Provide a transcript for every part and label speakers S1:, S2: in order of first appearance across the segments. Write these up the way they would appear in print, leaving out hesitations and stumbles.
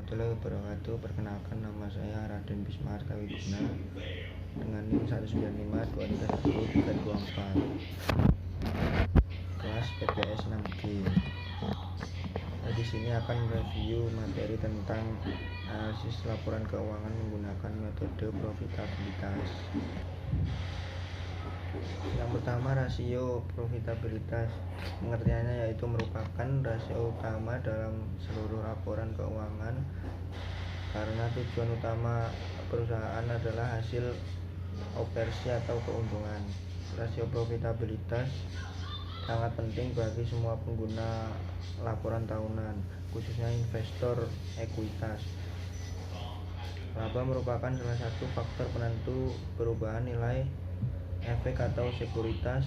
S1: warahmatullahi wabarakatuh. Perkenalkan, nama saya Raden Bismarta Wiguna dengan NIM 195231324, kelas PPS 6G. Di sini akan mereview materi tentang analisis laporan keuangan menggunakan metode profitabilitas. Yang pertama, rasio profitabilitas. Pengertiannya yaitu merupakan rasio utama dalam seluruh laporan keuangan karena tujuan utama perusahaan adalah hasil operasi atau keuntungan. Rasio profitabilitas sangat penting bagi semua pengguna laporan tahunan, khususnya investor ekuitas. Laba merupakan salah satu faktor penentu perubahan nilai efek atau sekuritas.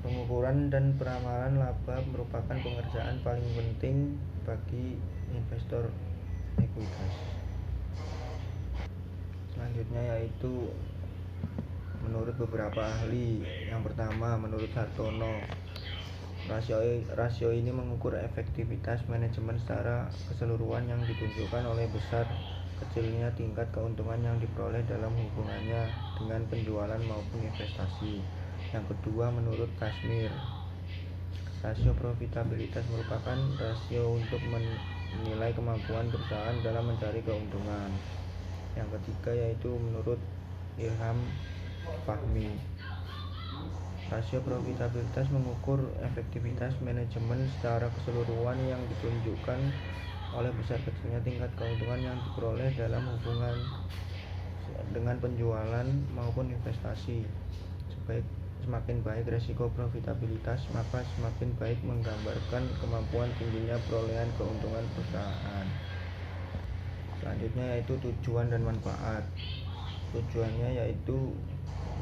S1: Pengukuran dan peramalan laba merupakan pengerjaan paling penting bagi investor ekuitas. Selanjutnya yaitu menurut beberapa ahli. Yang pertama, menurut Hartono, rasio ini mengukur efektivitas manajemen secara keseluruhan yang ditunjukkan oleh besar kecilnya tingkat keuntungan yang diperoleh dalam hubungannya dengan penjualan maupun investasi. Yang kedua, menurut Kashmir, rasio profitabilitas merupakan rasio untuk menilai kemampuan perusahaan dalam mencari keuntungan. Yang ketiga yaitu menurut Ilham Fahmi, rasio profitabilitas mengukur efektivitas manajemen secara keseluruhan yang ditunjukkan oleh besar kecilnya tingkat keuntungan yang diperoleh dalam hubungan dengan penjualan maupun investasi. Semakin baik resiko profitabilitas, maka semakin baik menggambarkan kemampuan tingginya perolehan keuntungan perusahaan. Selanjutnya yaitu tujuan dan manfaat. Tujuannya yaitu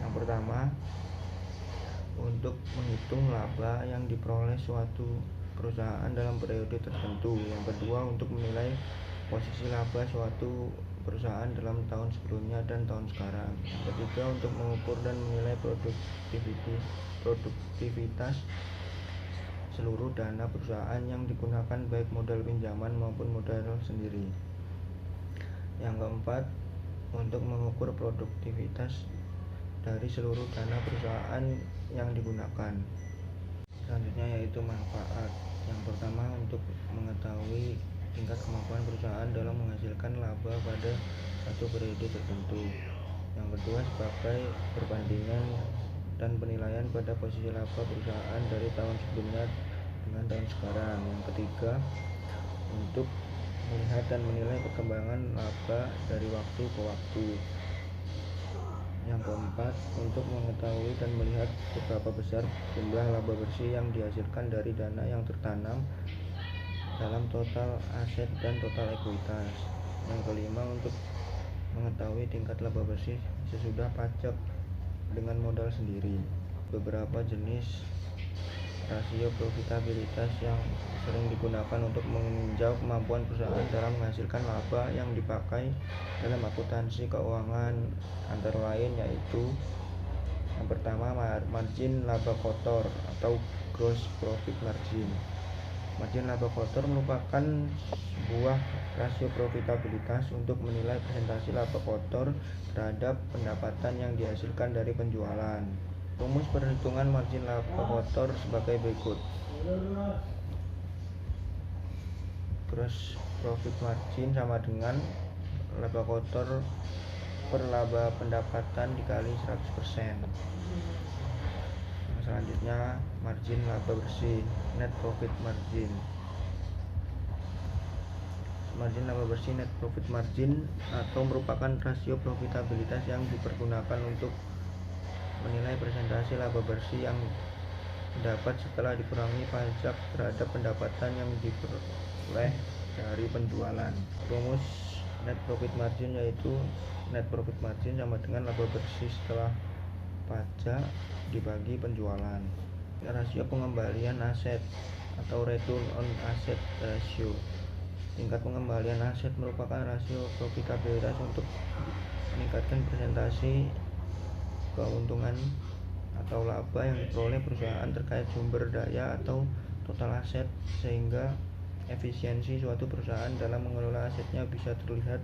S1: yang pertama, untuk menghitung laba yang diperoleh suatu perusahaan dalam periode tertentu. Yang kedua, untuk menilai posisi laba suatu perusahaan dalam tahun sebelumnya dan tahun sekarang. Yang ketiga, untuk mengukur dan menilai produktivitas seluruh dana perusahaan yang digunakan, baik modal pinjaman maupun modal sendiri. Yang keempat, untuk mengukur produktivitas dari seluruh dana perusahaan yang digunakan. Selanjutnya yaitu manfaat. Yang pertama, untuk mengetahui tingkat kemampuan perusahaan dalam menghasilkan laba pada satu periode tertentu. Yang kedua, sebagai perbandingan dan penilaian pada posisi laba perusahaan dari tahun sebelumnya dengan tahun sekarang. Yang ketiga, untuk melihat dan menilai perkembangan laba dari waktu ke waktu. Yang keempat, untuk mengetahui dan melihat seberapa besar jumlah laba bersih yang dihasilkan dari dana yang tertanam dalam total aset dan total ekuitas. Yang kelima, untuk mengetahui tingkat laba bersih sesudah pajak dengan modal sendiri. Beberapa jenis rasio profitabilitas yang sering digunakan untuk meninjau kemampuan perusahaan dalam menghasilkan laba yang dipakai dalam akuntansi keuangan antara lain yaitu yang pertama, margin laba kotor atau gross profit margin. Margin laba kotor merupakan sebuah rasio profitabilitas untuk menilai presentasi laba kotor terhadap pendapatan yang dihasilkan dari penjualan. Rumus perhitungan margin laba kotor sebagai berikut. Gross profit margin sama dengan laba kotor per laba pendapatan dikali 100%. Selanjutnya, margin laba bersih, net profit margin. Margin laba bersih, net profit margin, atau merupakan rasio profitabilitas yang dipergunakan untuk menilai presentasi laba bersih yang dapat setelah dikurangi pajak terhadap pendapatan yang diperoleh dari penjualan. Rumus net profit margin yaitu net profit margin sama dengan laba bersih setelah pajak dibagi penjualan. Rasio pengembalian aset atau return on asset ratio. Tingkat pengembalian aset merupakan rasio profitabilitas untuk meningkatkan presentasi keuntungan atau laba yang diperoleh perusahaan terkait sumber daya atau total aset sehingga Efisiensi suatu perusahaan dalam mengelola asetnya bisa terlihat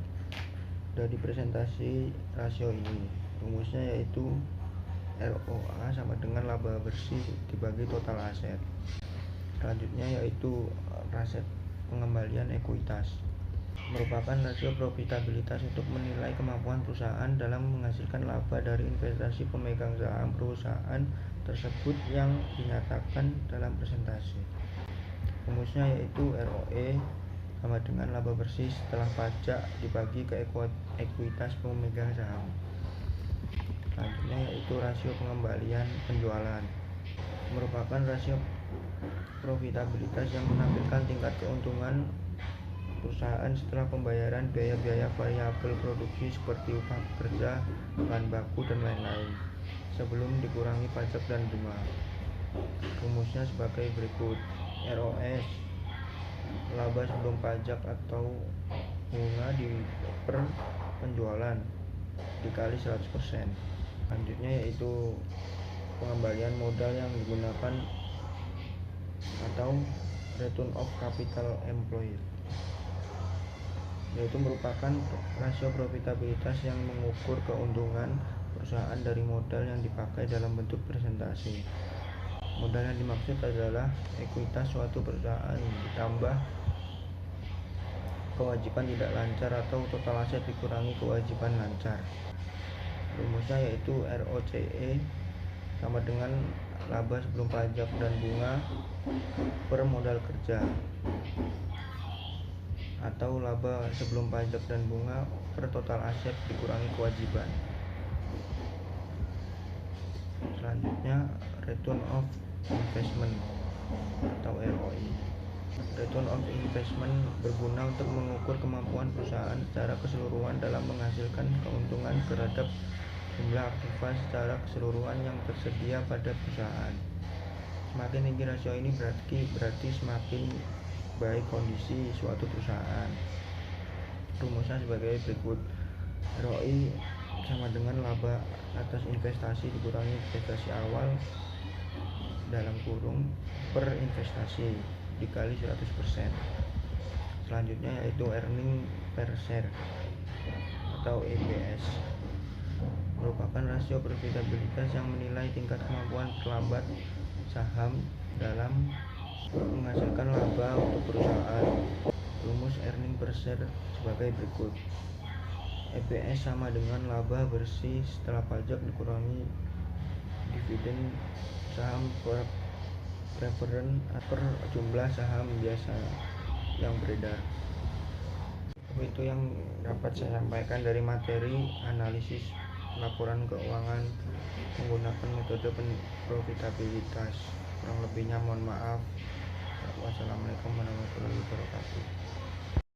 S1: dari presentasi rasio ini. Rumusnya yaitu ROA sama dengan laba bersih dibagi total aset. Selanjutnya yaitu rasio pengembalian ekuitas, merupakan rasio profitabilitas untuk menilai kemampuan perusahaan dalam menghasilkan laba dari investasi pemegang saham perusahaan tersebut yang dinyatakan dalam presentasi. Rumusnya yaitu ROE sama dengan laba bersih setelah pajak dibagi ke ekuitas pemegang saham. Selanjutnya yaitu rasio pengembalian penjualan, merupakan rasio profitabilitas yang menampilkan tingkat keuntungan perusahaan setelah pembayaran biaya-biaya variabel produksi seperti upah pekerja, bahan baku, dan lain-lain, sebelum dikurangi pajak dan bunga. Rumusnya sebagai berikut: ROS laba sebelum pajak atau bunga per penjualan dikali 100%. Selanjutnya yaitu pengembalian modal yang digunakan atau return of capital employed, yaitu merupakan rasio profitabilitas yang mengukur keuntungan perusahaan dari modal yang dipakai dalam bentuk presentasi. Modal yang dimaksud adalah ekuitas suatu perusahaan ditambah kewajiban tidak lancar atau total aset dikurangi kewajiban lancar. Rumusnya yaitu ROCE sama dengan laba sebelum pajak dan bunga per modal kerja, atau laba sebelum pajak dan bunga per total aset dikurangi kewajiban. Selanjutnya return of investment atau ROI. Return of investment berguna untuk mengukur kemampuan perusahaan secara keseluruhan dalam menghasilkan keuntungan terhadap jumlah aktiva secara keseluruhan yang tersedia pada perusahaan. Semakin tinggi rasio ini berarti semakin baik kondisi suatu perusahaan. Rumusnya sebagai berikut: ROI sama dengan laba atas investasi dikurangi investasi awal dalam kurung per investasi dikali 100%. Selanjutnya yaitu earning per share atau EPS, merupakan rasio profitabilitas yang menilai tingkat kemampuan terlambat saham dalam menghasilkan laba untuk perusahaan. Rumus earning per share sebagai berikut: EPS sama dengan laba bersih setelah pajak dikurangi dividen saham preferred per jumlah saham biasa yang beredar. Itu yang dapat saya sampaikan dari materi analisis laporan keuangan menggunakan metode profitabilitas. Kurang lebihnya mohon maaf. Wassalamualaikum warahmatullahi wabarakatuh.